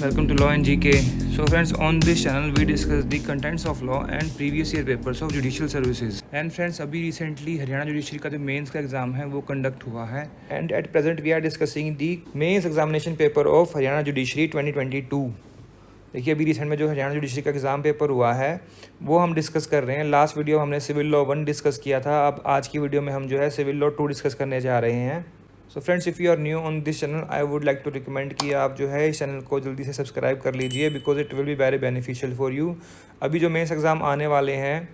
Welcome to Law and GK. So friends, on this channel we discuss the contents of law and previous year papers of judicial services. And friends, अभी recently Haryana judiciary का जो mains का exam है वो conduct हुआ है and at present we are discussing the mains examination paper of Haryana judiciary 2022. देखिए अभी रिसेंट में जो हरियाणा जुडिशरी का एग्ज़ाम पेपर हुआ है वो हम डिस्कस कर रहे हैं. लास्ट वीडियो हमने सिविल लॉ 1 डिस्कस किया था. अब आज की वीडियो में हम जो है सिविल लॉ 2 डिस्कस करने जा रहे हैं. So friends, if you are new on this channel I would like to recommend कि आप जो है इस चैनल को जल्दी से सब्सक्राइब कर लीजिए because it will be very beneficial for you. अभी जो मेंस एग्ज़ाम आने वाले हैं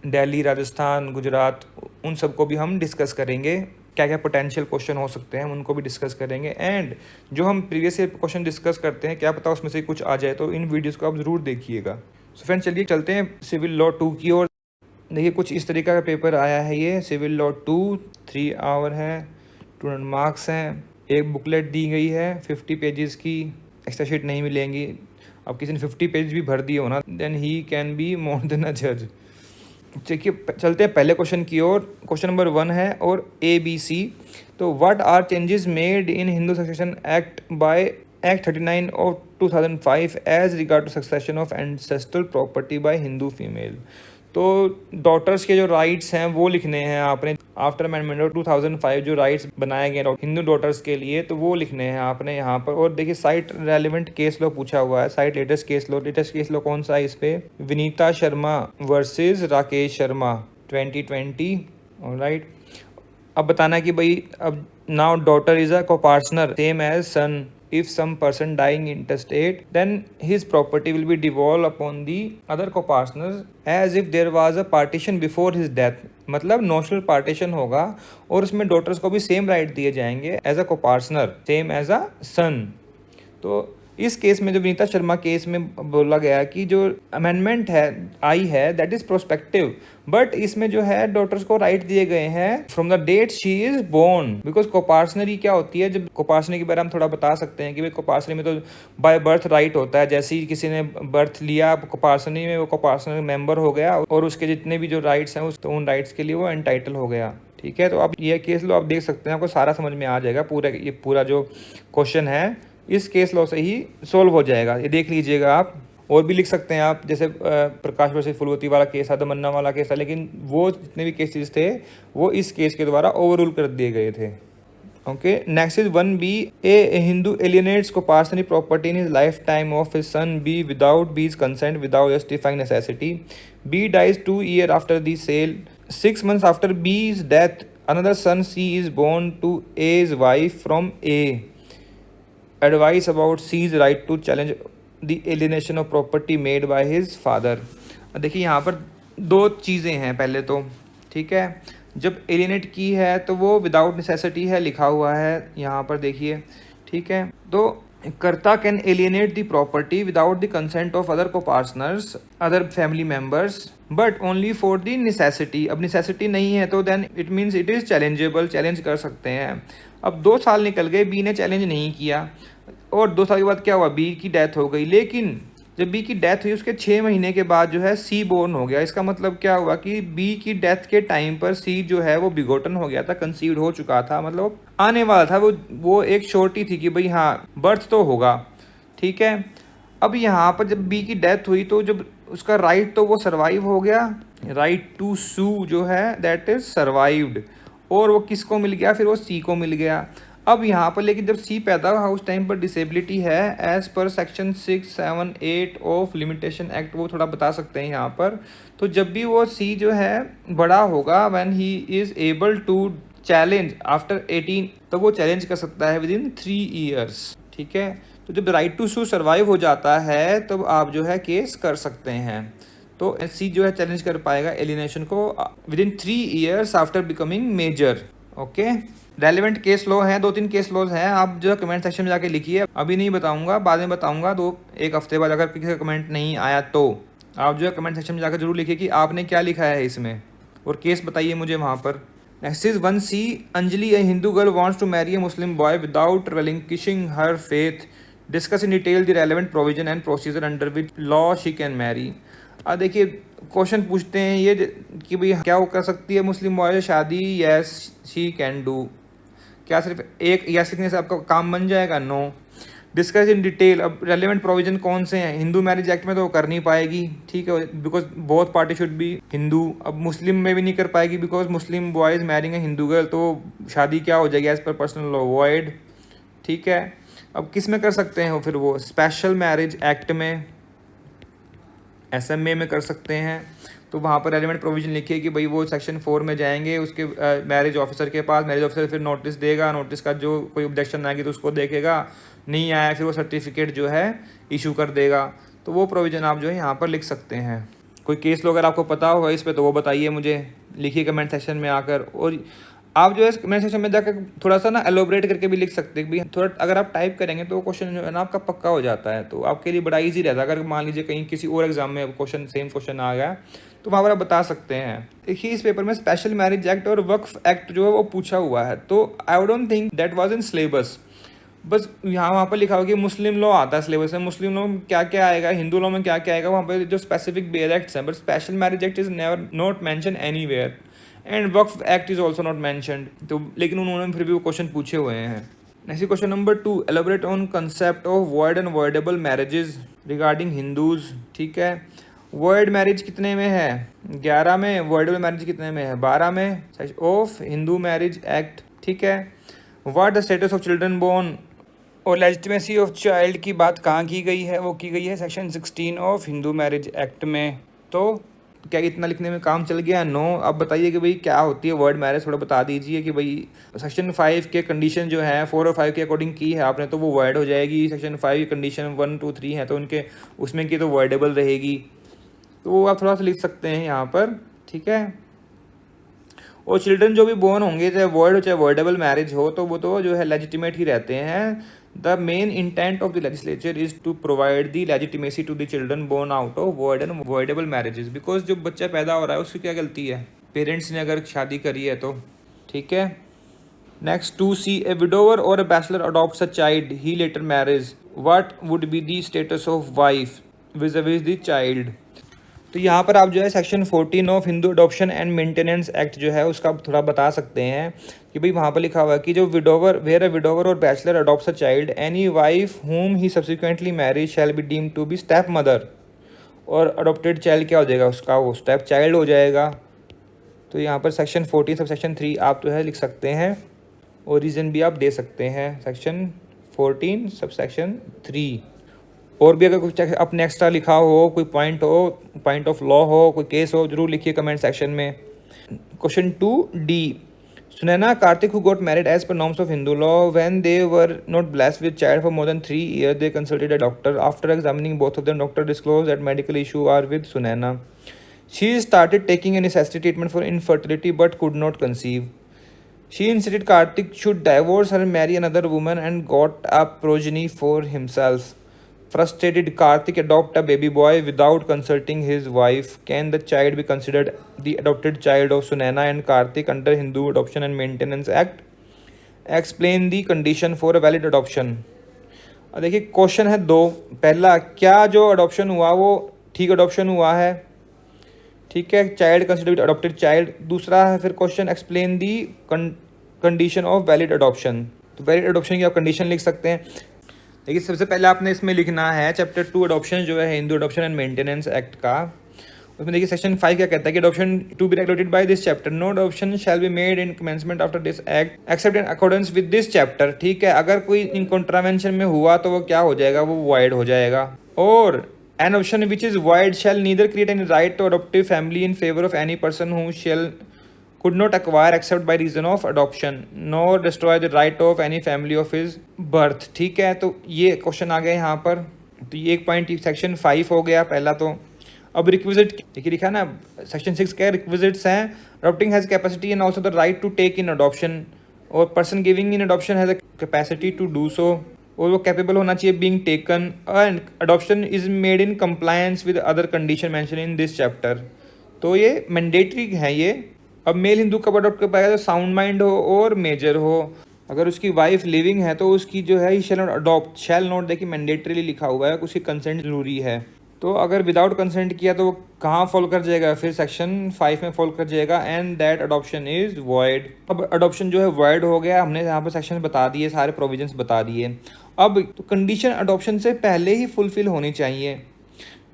दिल्ली, राजस्थान, गुजरात, उन सबको भी हम डिस्कस करेंगे. क्या क्या पोटेंशियल क्वेश्चन हो सकते हैं उनको भी डिस्कस करेंगे. एंड जो हम प्रीवियस ईयर क्वेश्चन डिस्कस करते हैं क्या पता उसमें से कुछ आ जाए, तो इन वीडियोज़ को आप ज़रूर देखिएगा. सो फ्रेंड्स, चलिए चलते हैं सिविल लॉ 2 की ओर. देखिए कुछ इस तरीका का पेपर आया है. ये सिविल लॉ 2 3 आवर है, 200 मार्क्स हैं. एक बुकलेट दी गई है 50 पेजेस की. एक्स्ट्रा शीट नहीं मिलेंगी. अब किसी ने 50 पेज भी भर दिए हो ना, then he can be more than a जज. देखिए चलते हैं पहले क्वेश्चन की ओर. क्वेश्चन नंबर 1 है और ABC. तो what are changes made in Hindu succession act by act 39 of 2005 as regard to succession of ancestral property by Hindu female. तो डॉटर्स के जो राइट्स हैं वो लिखने हैं आपने. आफ्टर अमेंडमेंट ऑफ 2005 जो राइट्स बनाए गए हिंदू डॉटर्स के लिए तो वो लिखने हैं आपने यहाँ पर. और देखिए साइट रेलिवेंट केस लॉ पूछा हुआ है. Cite latest case law. Latest case law कौन सा है इस पे? विनीता शर्मा वर्सेस राकेश शर्मा 2020. ऑलराइट. अब बताना है कि भाई अब now daughter is a copartner same as son. If some person dying intestate, then his property will be devolved upon the other co-partners as if there was a partition before his death. मतलब notional partition होगा और उसमें daughters को भी same right दिए जाएंगे as a copartner same as a son. तो इस केस में जो विनीता शर्मा केस में बोला गया कि जो अमेंडमेंट है आई है दैट इज प्रोस्पेक्टिव, बट इसमें जो है डॉटर्स को राइट दिए गए हैं from the date she is born. Because coparcenary क्या होती है, जब कोपार्सनरी के बारे में हम थोड़ा बता सकते हैं कि भाई कोपार्सनरी में तो बाय बर्थ राइट होता है. जैसे ही किसी ने बर्थ लिया कोपार्सनरी में, वो कोपार्सनरी मेंबर हो गया और उसके जितने भी जो राइट्स हैं उन राइट्स के लिए वो एंटाइटल हो गया. ठीक है, तो अब ये केस लो आप देख सकते हैं, आपको सारा समझ में आ जाएगा. पूरा जो क्वेश्चन है इस केस लॉ से ही सोल्व हो जाएगा. ये देख लीजिएगा आप. और भी लिख सकते हैं आप, जैसे प्रकाश वर्सेस फुलवती वाला केस था, दमन्ना वाला केस था, लेकिन वो जितने भी केसेस थे वो इस केस के द्वारा ओवररूल कर दिए गए थे. Okay, next is 1B. A Hindu alienates coparcenary property in his lifetime of his son B without B's consent without justifying necessity. B dies 2 years after the sale. 6 months after B's death another son C is born to A's wife from A. Advice about C's right to challenge the alienation of property made by his father. देखिए यहाँ पर दो चीज़ें हैं. पहले तो ठीक है, जब एलिनेट की है तो वो विदाउट नेसेसिटी है लिखा हुआ है यहाँ पर. देखिए ठीक है, तो karta can alienate the property without the consent of other copartners other family members but only for the necessity. अब नेसेसिटी नहीं है तो then it means it is challengeable. Challenge कर सकते हैं. अब 2 साल निकल गए, बी ने चैलेंज नहीं किया और 2 साल के बाद क्या हुआ, बी की डेथ हो गई. लेकिन जब बी की डेथ हुई उसके 6 महीने के बाद जो है सी बोर्न हो गया. इसका मतलब क्या हुआ कि बी की डेथ के टाइम पर सी जो है वो बिगोटन हो गया था, कंसीव्ड हो चुका था, मतलब आने वाला था. वो एक श्योरिटी थी कि भाई हाँ बर्थ तो होगा. ठीक है, अब यहाँ पर जब बी की डेथ हुई तो जब उसका राइट तो वो सर्वाइव हो गया. राइट टू सू जो है दैट इज सर्वाइव्ड. और वो किसको मिल गया, फिर वो सी को मिल गया. अब यहाँ पर लेकिन जब सी पैदा हुआ उस टाइम पर डिसेबिलिटी है as per section 6, 7, 8 of limitation act. वो थोड़ा बता सकते हैं यहाँ पर. तो जब भी वो सी जो है बड़ा होगा when he is able to challenge after 18, तो वो चैलेंज कर सकता है विद इन 3 years. ठीक है, तो जब राइट टू सू सर्वाइव हो जाता है तब आप जो है केस कर सकते हैं. तो सी जो है चैलेंज कर पाएगा एलिनेशन को within 3 years after becoming major. Okay, relevant case law हैं, 2-3 केस लॉज हैं. आप जो है कमेंट सेक्शन में जाके लिखिए. अभी नहीं बताऊंगा, बाद में बताऊंगा. तो एक हफ्ते बाद अगर किसी का कमेंट नहीं आया तो आप जो है कमेंट सेक्शन में जाकर जरूर लिखिए कि आपने क्या लिखा है इसमें और केस बताइए मुझे वहाँ पर. Next is 1C. Anjali a Hindu girl wants to marry a Muslim boy without relinquishing her faith. Discuss in detail the relevant provision and procedure under which law she can marry. देखिए क्वेश्चन पूछते हैं ये कि भाई क्या वो कर सकती है मुस्लिम बॉय से शादी. Yes she can do. क्या सिर्फ एक यस लिखने से आपका काम बन जाएगा? नो. Discuss in detail. अब रेलिवेंट प्रोविजन कौन से हैं? हिंदू मैरिज एक्ट में तो वो कर नहीं पाएगी, ठीक है, because both party should be Hindu. अब मुस्लिम में भी नहीं कर पाएगी because Muslim boys marrying A Hindu girl, तो शादी क्या हो जाएगी as per personal law, void, ठीक है। अब किस में कर सकते हैं वो फिर? वो स्पेशल मैरिज एक्ट में, SMA में कर सकते हैं। तो वहाँ पर रेलिवेंट प्रोविजन लिखिए कि भाई वो सेक्शन 4 में जाएंगे उसके मैरिज ऑफिसर के पास, मैरिज ऑफिसर फिर नोटिस देगा, नोटिस का जो कोई ऑब्जेक्शन आएगी तो उसको देखेगा, नहीं आया फिर वो सर्टिफिकेट जो है इशू कर देगा। तो वो प्रोविज़न आप जो है यहाँ पर लिख सकते हैं। कोई केस लो अगर आपको पता होगा इस पर तो वो बताइए मुझे, लिखिए कमेंट सेक्शन में आकर। और आप जो है कमेंट सेक्शन में जाकर थोड़ा सा ना एलोबरेट करके भी लिख सकते हैं, भाई थोड़ा अगर आप टाइप करेंगे तो क्वेश्चन जो है ना आपका पक्का हो जाता है, तो आपके लिए बड़ा ईजी रहता है। अगर मान लीजिए कहीं किसी और एग्जाम में क्वेश्चन सेम क्वेश्चन आ गया तो वहाँ पर आप बता सकते हैं। देखिए इस पेपर में स्पेशल मैरिज एक्ट और वक्फ एक्ट जो है वो पूछा हुआ है, तो I don't think that was in syllabus. बस यहाँ वहाँ पर लिखा हुआ कि मुस्लिम लॉ आता है सिलेबस में, मुस्लिम लॉ में क्या क्या आएगा, हिंदू लॉ में क्या क्या आएगा, वहाँ पर जो स्पेसिफिक बेयर एक्ट्स हैं, but special marriage act is never not mention anywhere and Waqf act is also not mentioned. तो लेकिन उन्होंने फिर भी वो क्वेश्चन पूछे हुए हैं। Next question number 2, elaborate on concept of void and voidable marriages regarding Hindus, ठीक है। वॉइड मैरिज कितने में है? 11 में। वॉइडेबल मैरिज कितने में है? 12 में ऑफ हिंदू मैरिज एक्ट, ठीक है। What the status of children born और लेजिटिमेसी ऑफ चाइल्ड की बात कहाँ की गई है? वो की गई है section 16 of Hindu marriage act में। तो क्या इतना लिखने में काम चल गया? नो। अब बताइए कि भाई क्या होती है वर्ड मैरिज, थोड़ा बता दीजिए कि भाई सेक्शन 5 के कंडीशन जो है 4 और 5 के अकॉर्डिंग की है आपने तो वो वर्ड हो जाएगी। सेक्शन 5 की कंडीशन 1, 2, 3 है तो उनके उसमें की तो वर्डेबल रहेगी, तो वो आप थोड़ा सा लिख सकते हैं यहाँ पर, ठीक है। और चिल्ड्रन जो भी बोर्न होंगे चाहे वर्ड हो चाहे वर्डेबल मैरिज हो तो वो तो जो है लेजिटिमेट ही रहते हैं। The main intent of the legislature is to provide the legitimacy to the children born out of void and voidable marriages, because जो बच्चा पैदा हो रहा है उसकी क्या गलती है? पेरेंट्स ने अगर शादी करी है तो, ठीक है। नेक्स्ट 2C, ए विडोवर और A bachelor adopts a child he later marriage, what would be the status of wife with the child? तो यहाँ पर आप जो है section 14 of Hindu adoption and maintenance act जो है उसका आप थोड़ा बता सकते हैं कि भाई वहाँ पर लिखा हुआ है कि जो विडोवर वेयर अ विडोवर और bachelor adopts a child, any wife whom he subsequently marriage shall be deemed to be stepmother. और अडॉप्टेड चाइल्ड क्या हो जाएगा उसका? वो स्टेप चाइल्ड हो जाएगा। तो यहाँ पर सेक्शन 14 सब सेक्शन 3 आप जो है लिख सकते हैं और रीज़न भी आप दे सकते हैं, सेक्शन 14 सब सेक्शन 3। और भी अगर कुछ अपने एक्स्ट्रा लिखा हो, कोई पॉइंट हो, पॉइंट ऑफ लॉ हो, कोई केस हो, जरूर लिखिए कमेंट सेक्शन में। Question 2D, Sunaina Kartik who got married as per norms of Hindu law when they were not blessed with child for more than 3 years they consulted a doctor. After examining both of them, doctor disclosed that medical issue are with Sunaina. She started taking a necessary treatment for infertility but could not conceive. She insisted Kartik should divorce her and marry another woman and got a progeny for himself. Frustrated, Kartik adopt a baby boy without consulting his wife. Can the child be considered the adopted child of Sunaina and Kartik under Hindu Adoption and Maintenance Act? Explain the condition for a valid adoption. अब देखिए question है 2। पहला, क्या जो adoption हुआ वो ठीक adoption हुआ है, ठीक है, चाइल्ड कंसिडर्ड अडॉप्टेड चाइल्ड। दूसरा है फिर question, explain the condition of valid adoption. तो वैलिड अडॉप्शन की आप कंडीशन लिख सकते हैं। देखिए सबसे पहले आपने इसमें लिखना है चैप्टर 2 अडॉप्शन जो है Hindu adoption and maintenance act का। उसमें देखिए सेक्शन 5 क्या कहता है कि adoption to be regulated by this chapter, no adoption shall be made in commencement after this act except in accordance with this chapter, ठीक है। अगर कोई इन कॉन्ट्रावेंशन में हुआ तो वो क्या हो जाएगा? वो वॉइड हो जाएगा। और an option which is void shall neither create any right to adoptive family in favour of any person who shall could not acquire except by reason of adoption nor destroy the right of any family of his birth, ठीक है। तो ये question आ गया यहाँ पर। तो ये एक पॉइंट सेक्शन 5 हो गया पहला। तो अब रिक्विजिट देखिए लिखा ना सेक्शन 6 के रिक्विजिट्स हैं, adopting has capacity and also the right to take in adoption, और person giving in adoption has the capacity to do so, और वो कैपेबल होना चाहिए being taken, and adoption is made in compliance with other condition mention in this chapter. तो ये mandatory है ये। अब मेल हिंदू कब अडॉप्ट कर पाएगा? तो साउंड माइंड हो और मेजर हो। अगर उसकी वाइफ लिविंग है तो उसकी जो है shall not adopt, shall not देखिए मैंडेटरीली लिखा हुआ है, उसकी कंसेंट जरूरी है। तो अगर विदाउट कंसेंट किया तो वो कहाँ फॉल कर जाएगा, फिर सेक्शन 5 में फॉल कर जाएगा, and that adoption is void. अब अडॉप्शन जो है वॉइड हो गया, हमने यहाँ पर सेक्शन बता दिए, सारे प्रोविजंस बता दिए। अब तो कंडीशन अडॉप्शन से पहले ही फुलफिल होनी चाहिए।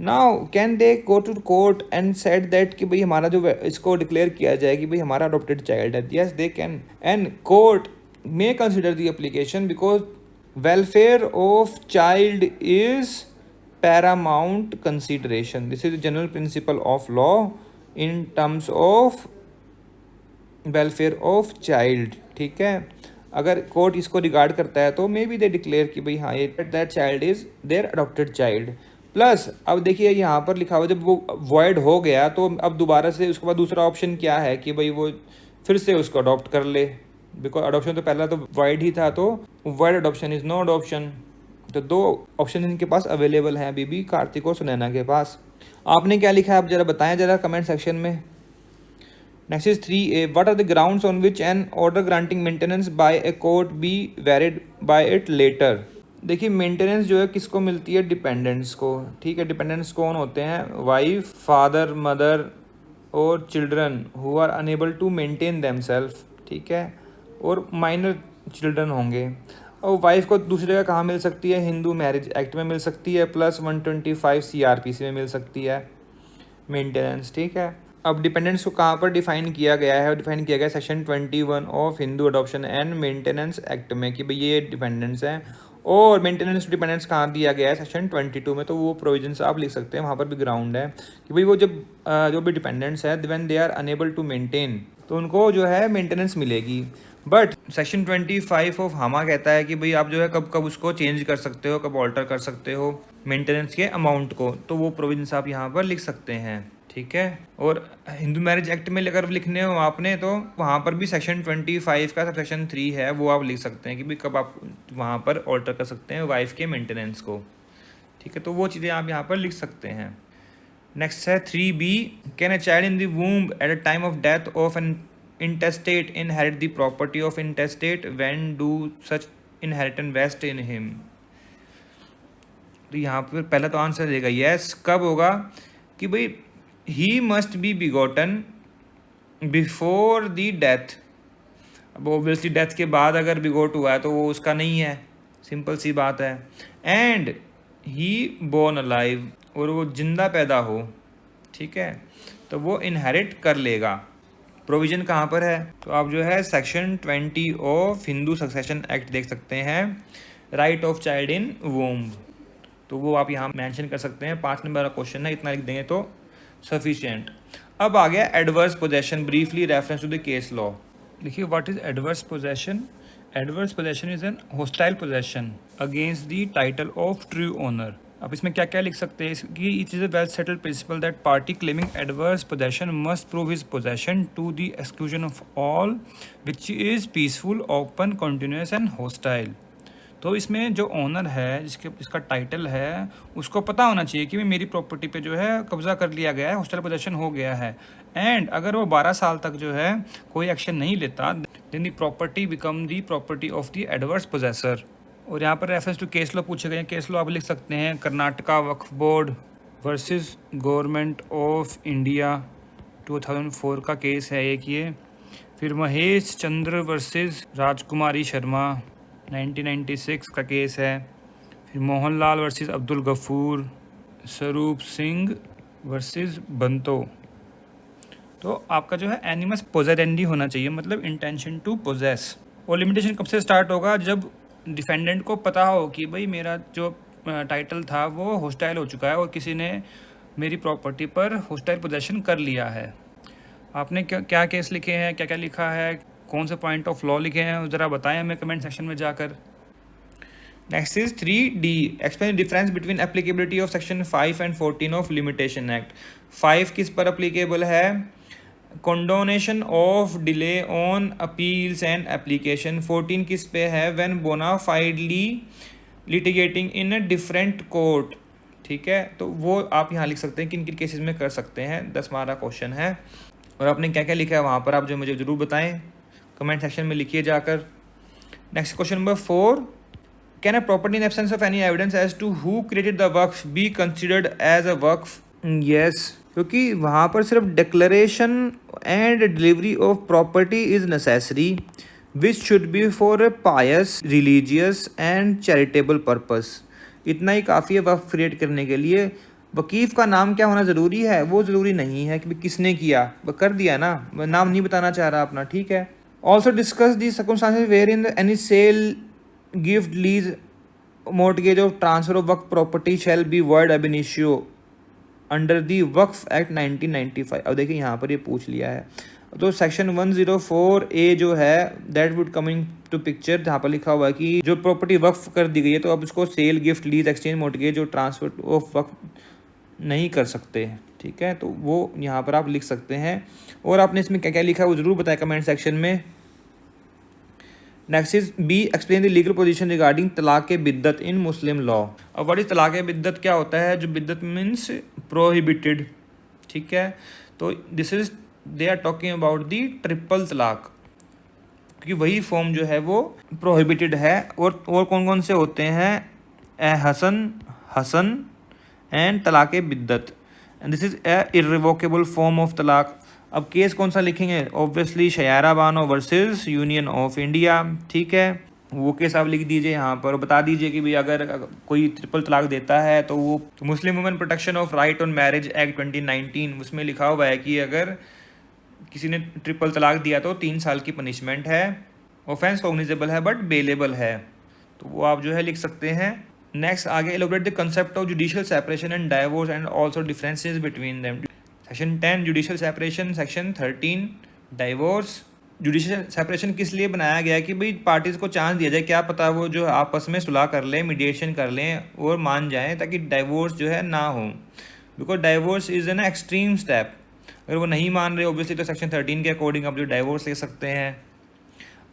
Now can they go to court and said that कि भाई हमारा जो इसको डिक्लेयर किया जाए कि भाई हमारा अडॉप्टेड चाइल्ड है। Yes they can, and court may consider the application because welfare of child is paramount consideration. This is the general principle of law in terms of welfare of child। ठीक है, अगर court इसको regard करता है तो may be they declare कि भाई हाँ ये that child is their adopted child. Plus अब देखिए यहाँ पर लिखा हुआ जब वो वॉइड हो गया तो अब दोबारा से उसके बाद दूसरा ऑप्शन क्या है कि भाई वो फिर से उसको अडॉप्ट कर ले, बिकॉज अडॉप्शन तो पहला तो वॉइड ही था, तो void adoption is no adoption. तो दो ऑप्शन इनके पास अवेलेबल हैं अभी भी, कार्तिक और सुनैना के पास। आपने क्या लिखा है आप जरा बताएं जरा कमेंट सेक्शन में। Next is 3A, what are the grounds on which an order granting maintenance by a court be varied by it later. देखिए मेंटेनेंस जो है किसको मिलती है, डिपेंडेंट्स को। ठीक है, डिपेंडेंट्स कौन होते हैं, वाइफ, फादर, मदर और children who are unable to maintain themself. ठीक है, और माइनर चिल्ड्रन होंगे। और वाइफ को दूसरी जगह कहाँ मिल सकती है, हिंदू मैरिज एक्ट में मिल सकती है, प्लस 125 CRPC में मिल सकती है मेंटेनेंस। ठीक है, अब डिपेंडेंस को कहाँ पर डिफाइन किया गया है, डिफाइन किया गया section 21 of Hindu adoption and maintenance act में कि भाई ये डिपेंडेंस हैं। और मेंटेनेंस डिपेंडेंस कहाँ दिया गया है, सेक्शन 22 में। तो वो प्रोविजंस आप लिख सकते हैं, वहाँ पर भी ग्राउंड है कि भाई वो जब जो भी डिपेंडेंट्स है when they are unable to maintain, तो उनको जो है मेंटेनेंस मिलेगी। बट सेक्शन 25 ऑफ हामा कहता है कि भाई आप जो है कब कब उसको चेंज कर सकते हो, कब ऑल्टर कर सकते हो मेंटेनेंस के अमाउंट को, तो वो प्रोविजंस आप यहाँ पर लिख सकते हैं। ठीक है, और हिंदू मैरिज एक्ट में अगर लिखने हो आपने तो वहाँ पर भी सेक्शन 25 का सेक्शन 3 है, वो आप लिख सकते हैं कि भाई कब आप वहाँ पर ऑल्टर कर सकते हैं वाइफ के मेंटेनेंस को। ठीक है, तो वो चीज़ें आप यहाँ पर लिख सकते हैं। नेक्स्ट है 3B, can a child in the womb at a time of death of an intestate inherit the property of intestate, when do such inheritance vest in him। तो यहाँ पर पहला तो आंसर देगा यस। कब होगा कि भाई he must be begotten before the death। अब ऑब्वियसली डेथ के बाद अगर बिगोट हुआ है तो वो उसका नहीं है, सिंपल सी बात है। एंड ही born alive, और वो जिंदा पैदा हो। ठीक है, तो वो इनहेरिट कर लेगा। प्रोविजन कहाँ पर है, तो आप जो है section 20 of Hindu succession act देख सकते हैं, right of child in womb. तो वो आप यहाँ मेंशन कर सकते हैं। 5 नंबर का क्वेश्चन है, इतना लिख देंगे तो सफिशिएंट। अब आ गया adverse possession, briefly reference to the case law. देखिए what is adverse possession. Adverse possession is an hostile possession against the title of true owner. अब इसमें क्या क्या लिख सकते हैं कि it is a well settled principle that party claiming adverse possession must prove his possession to the exclusion of all which is peaceful, open, continuous and hostile. तो इसमें जो ओनर है, जिसका टाइटल है, उसको पता होना चाहिए कि मेरी प्रॉपर्टी पे जो है कब्जा कर लिया गया है, हॉस्टाइल पोजेशन हो गया है। एंड अगर वो 12 साल तक जो है कोई एक्शन नहीं लेता, then the property become the property of the adverse possessor. और यहाँ पर रेफरेंस टू केस लॉ पूछे गए हैं। केस लॉ आप लिख सकते हैं, Karnataka Waqf board versus government of India 2004 का केस है एक ये। फिर महेश चंद्र वर्सेस राजकुमारी शर्मा 1996 का केस है। फिर मोहनलाल वर्सेस अब्दुल गफूर, स्वरूप सिंह वर्सेस बंतो। तो आपका जो है एनिमस पोजेडेंडी होना चाहिए, मतलब इंटेंशन टू पोजेस। और लिमिटेशन कब से स्टार्ट होगा, जब डिफेंडेंट को पता हो कि भाई मेरा जो टाइटल था वो हॉस्टाइल हो चुका है और किसी ने मेरी प्रॉपर्टी पर हॉस्टाइल पोजेशन कर लिया है। आपने क्या केस लिखे हैं, क्या क्या लिखा है, कौन से पॉइंट ऑफ लॉ लिखे हैं, ज़रा बताएं हमें कमेंट सेक्शन में जाकर। Next is 3D, explain the difference between applicability of section 5 and 14 of limitation act. 5 किस पर अप्लीकेबल है, condonation of delay on appeals and application. 14 किस पे है, when bonafidely litigating in a different court. ठीक है, तो वो आप यहाँ लिख सकते हैं किन किन केसेस में कर सकते हैं। 10वां क्वेश्चन है, और आपने क्या क्या लिखा है वहाँ पर आप जो मुझे ज़रूर बताएं, कमेंट सेक्शन में लिखिए जाकर। Next question number 4, can a property in absence of any evidence as to who created the waqf be considered as a waqf? Yes, क्योंकि वहाँ पर सिर्फ declaration and delivery of property is necessary which should be for a pious religious and charitable purpose. इतना ही काफ़ी है वक्फ create करने के लिए। वकीफ़ का नाम क्या होना ज़रूरी है? वो ज़रूरी नहीं है कि किसने किया, वो कर दिया ना, नाम नहीं बताना चाह रहा अपना, ठीक है। Also discuss the circumstances where in any sale gift lease mortgage of transfer of waqf property shall be void ab initio under the waqf act 1995। अब देखिए यहाँ पर ये पूछ लिया है, तो सेक्शन 104A जो है that would coming to picture, जहाँ पर लिखा हुआ है कि जो प्रॉपर्टी वक्फ कर दी गई है तो अब उसको sale gift lease exchange mortgage और ट्रांसफर ऑफ वक्फ नहीं कर सकते, ठीक है। तो वो यहाँ पर आप लिख सकते हैं। और आपने इसमें क्या क्या लिखा है वो ज़रूर बताया कमेंट सेक्शन में। Next is B, explain the legal position regarding talaq biddat in Muslim law. अब व्हाट इज तलाक बिद्दत, क्या होता है? जो बिद्दत मीन्स प्रोहिबिटेड, ठीक है। तो this is they are talking about the triple talaq, क्योंकि वही फॉर्म जो है वो प्रोहिबिटेड है। और कौन कौन से होते हैं? Hasan, Hasan and talaq biddat, and this is a irrevocable form of talaq. अब केस कौन सा लिखेंगे? Obviously Shayara Bano versus Union of India, ठीक है। वो केस आप लिख दीजिए यहाँ पर, बता दीजिए कि भाई अगर कोई ट्रिपल तलाक देता है तो वो Muslim women protection of right on marriage act 2019 उसमें लिखा हुआ है कि अगर किसी ने ट्रिपल तलाक दिया तो 3 साल की पनिशमेंट है, ऑफेंस कॉग्निजेबल है बट बेलेबल है, तो वो आप जो है लिख सकते हैं। नेक्स्ट आगे elaborate the concept of judicial separation and divorce and also differences between them. Section 10 judicial separation, section 13 divorce. Judicial separation किस लिए बनाया गया है कि भाई पार्टीज़ को चांस दिया जाए, क्या पता वो जो आपस में सुलह कर लें, मीडिएशन कर लें और मान जाएं, ताकि डाइवोर्स जो है ना हो, because divorce is an extreme step. अगर वो नहीं मान रहे ऑब्वियसली तो सेक्शन 13 के अकॉर्डिंग आप जो डाइवोर्स ले सकते हैं।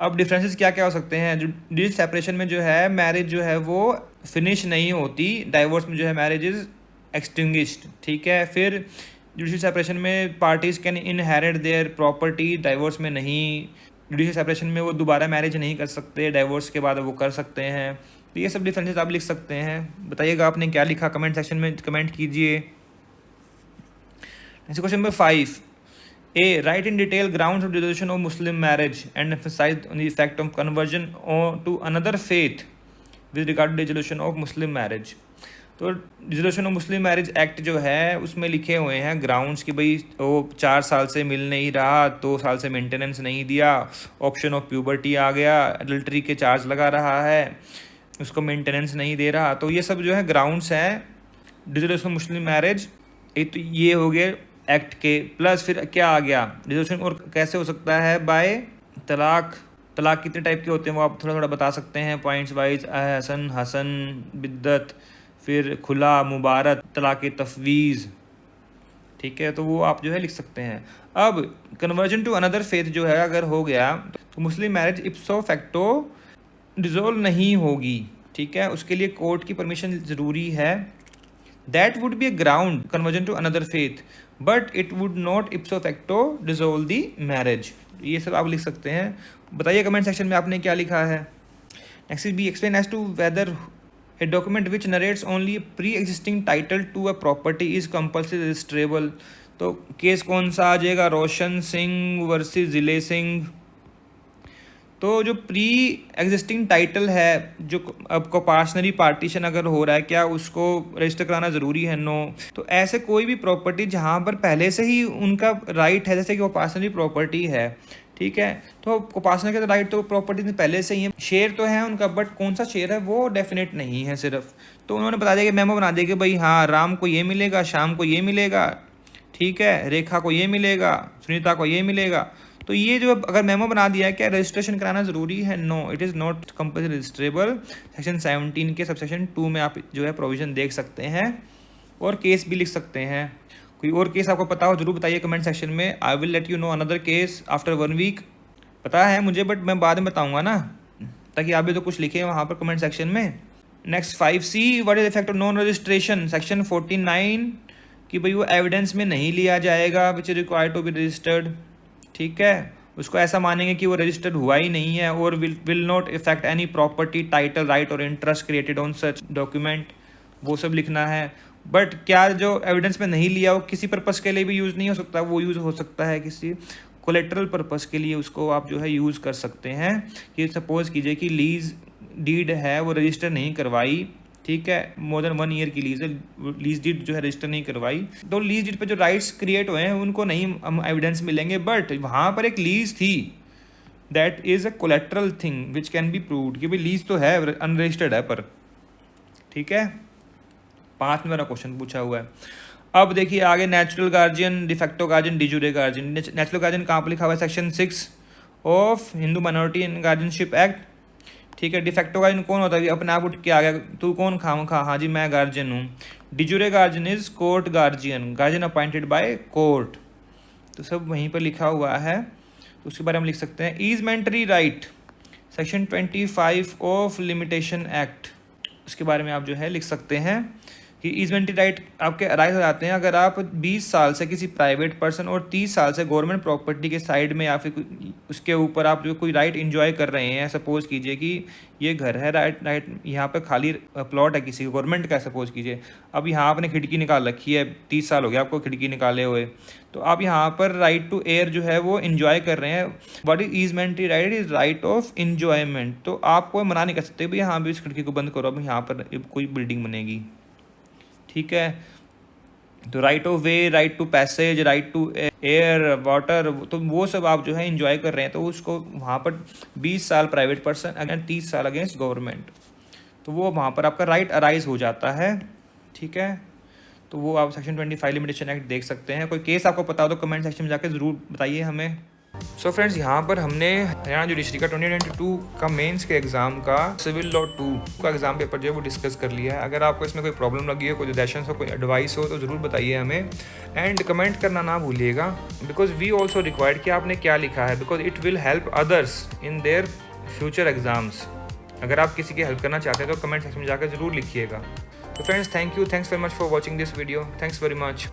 अब डिफरेंसेस क्या क्या हो सकते हैं? जुडिशियल सेपरेशन में जो है मैरिज जो है वो फिनिश नहीं होती, डाइवोर्स में जो है मैरिज इज़ एक्सटिंग्विश्ड, ठीक है। फिर जुडिशियल सेपरेशन में parties can inherit their property, divorce में नहीं। जुडिशियल सेपरेशन में वो दोबारा मैरिज नहीं कर सकते, डाइवोर्स के बाद वो कर सकते हैं। तो ये सब डिफरेंसेस आप लिख सकते हैं। बताइएगा आपने क्या लिखा, कमेंट सेक्शन में कमेंट कीजिए। Next question number 5, A, write in detail grounds of dissolution of Muslim marriage and emphasise on the effect of conversion to another faith with regard to dissolution of Muslim marriage. तो dissolution of Muslim marriage act जो है उसमें लिखे हुए हैं grounds कि भाई वो 4 साल से मिल नहीं रहा, 2 साल से मेंटेनेंस नहीं दिया, ऑप्शन ऑफ प्यूबर्टी आ गया, एडल्ट्री के चार्ज लगा रहा है, उसको मेंटेनेंस नहीं दे रहा। तो ये सब जो है ग्राउंड्स हैं डिसोल्यूशन ऑफ मुस्लिम मैरिज। एक तो ये हो गए एक्ट के, प्लस फिर क्या आ गया डिसोल्यूशन और कैसे हो सकता है? बाय तलाक। तलाक कितने टाइप के होते हैं वो आप थोड़ा थोड़ा बता सकते हैं पॉइंट्स वाइज। हसन, हसन, बिद्दत, फिर खुला, मुबारक, तलाक़ तफवीज़, ठीक है। तो वो आप जो है लिख सकते हैं। अब कन्वर्जन टू अनदर फेथ जो है अगर हो गया तो मुस्लिम मैरिज इप्सो फैक्टो डिसॉल्व नहीं होगी, ठीक है। उसके लिए कोर्ट की परमिशन ज़रूरी है। That would be a ground conversion to another faith but it would not ipso facto dissolve the marriage. ये सब आप लिख सकते हैं। बताइए कमेंट सेक्शन में आपने क्या लिखा है। Next is B, explain as to whether A document which narrates only a pre-existing title to a property is compulsory registrable। तो केस कौन सा आ जाएगा? रोशन सिंह वर्सेस जिले सिंह। तो जो प्री एग्जिस्टिंग टाइटल है, जो अब कंपार्शनरी पार्टीशन अगर हो रहा है, क्या उसको रजिस्टर कराना ज़रूरी है? नो। तो ऐसे कोई भी प्रॉपर्टी जहाँ पर पहले से ही उनका राइट है, जैसे कि कंपार्शनरी प्रॉपर्टी है, ठीक है, तो कंपार्शनर का राइट तो प्रॉपर्टी में पहले से ही है, शेयर तो है उनका, बट कौन सा शेयर है वो डेफिनेट नहीं है सिर्फ। तो उन्होंने बता दिया कि मेमो बना दिया कि भाई हाँ, राम को ये मिलेगा, श्याम को ये मिलेगा, ठीक है, रेखा को ये मिलेगा, सुनीता को ये मिलेगा। तो ये जो अगर मेमो बना दिया है, क्या रजिस्ट्रेशन कराना ज़रूरी है? No, it is not compulsory registrable. Section 17 के सबसेक्शन 2 में आप जो है प्रोविज़न देख सकते हैं और केस भी लिख सकते हैं। कोई और केस आपको पता हो जरूर बताइए कमेंट सेक्शन में। I will let you know another case after 1 week. पता है मुझे बट मैं बाद में बताऊंगा ना, ताकि आप भी तो कुछ लिखे वहाँ पर कमेंट सेक्शन में। Next 5C, what is effect of non registration. Section 49 कि भाई वो एविडेंस में नहीं लिया जाएगा which is required to be registered, ठीक है। उसको ऐसा मानेंगे कि वो रजिस्टर्ड हुआ ही नहीं है और will not effect any property, title, right और interest created on such document, वो सब लिखना है। बट क्या जो एविडेंस में नहीं लिया वो किसी पर्पस के लिए भी यूज़ नहीं हो सकता, वो यूज़ हो सकता है किसी कोलेट्रल पर्पस के लिए, उसको आप जो है यूज़ कर सकते हैं। कि सपोज कीजिए कि लीज डीड है वो रजिस्टर नहीं करवाई, ठीक है, मोर देन 1 ईयर की लीज है, लीज डीड जो है रजिस्टर नहीं करवाई, तो लीज डीड पे जो राइट्स क्रिएट हुए हैं उनको नहीं हम एविडेंस मिलेंगे, बट वहाँ पर एक लीज थी, that is a collateral thing which can be proved कि भाई लीज तो है अनरजिस्टर्ड है पर, ठीक है। 5 नंबर का क्वेश्चन पूछा हुआ है। अब देखिए आगे natural guardian, de facto guardian, de jure guardian. Natural guardian कहाँ पर लिखा हुआ है? Section 6 of Hindu minority and guardianship act, ठीक है। डिफेक्टो गार्जियन कौन होता है? अपने आप उठ के आ गया, तू कौन खाम खा, हाँ जी मैं गार्जियन हूँ। De jure guardian is court guardian, guardian appointed by court, तो सब वहीं पर लिखा हुआ है, तो उसके बारे में लिख सकते हैं। Easementary right, section 25 of limitation act, उसके बारे में आप जो है लिख सकते हैं कि ईजमेंटरी राइट आपके अराइज हो जाते हैं अगर आप 20 साल से किसी प्राइवेट पर्सन और 30 साल से गवर्नमेंट प्रॉपर्टी के साइड में या फिर उसके ऊपर आप जो कोई राइट एंजॉय कर रहे हैं। सपोज कीजिए कि ये घर है, राइट यहाँ पे खाली प्लॉट है किसी गवर्नमेंट का, सपोज कीजिए अब यहाँ आपने खिड़की निकाल रखी है, 30 साल हो गया आपको खिड़की निकाले हुए, तो आप यहाँ पर राइट टू एयर जो है वो इन्जॉय कर रहे हैं। What is easementary right? Is right of enjoyment, तो आप कोई मना नहीं कर सकते भाई यहाँ भी इस खिड़की को बंद करो, अब यहाँ पर कोई बिल्डिंग बनेगी, ठीक है। तो right of way, right to passage, right to air, water, तो वो सब आप जो है इंजॉय कर रहे हैं, तो उसको वहाँ पर 20 साल प्राइवेट पर्सन अगेंस्ट 30 साल अगेंस्ट गवर्नमेंट, तो वो वहाँ पर आपका राइट अराइज हो जाता है, ठीक है। तो वो आप सेक्शन 25 लिमिटेशन एक्ट देख सकते हैं। कोई केस आपको पता हो तो कमेंट सेक्शन में जाकर ज़रूर बताइए हमें। सो फ्रेंड्स, यहाँ पर हमने हरियाणा जुडिशरी का 2022 का मेंस के एग्जाम का सिविल लॉ 2 का एग्जाम पेपर जो है वो डिस्कस कर लिया है। अगर आपको इसमें कोई प्रॉब्लम लगी हो, कोई सजेशन हो, कोई एडवाइस हो तो ज़रूर बताइए हमें, एंड कमेंट करना ना भूलिएगा, बिकॉज वी ऑल्सो रिक्वायर्ड कि आपने क्या लिखा है, because it will help others in their future exams. अगर आप किसी की हेल्प करना चाहते हैं तो कमेंट सेक्शन में जाकर ज़रूर लिखिएगा। तो friends, thank you, thanks very much for watching this video, thanks very much.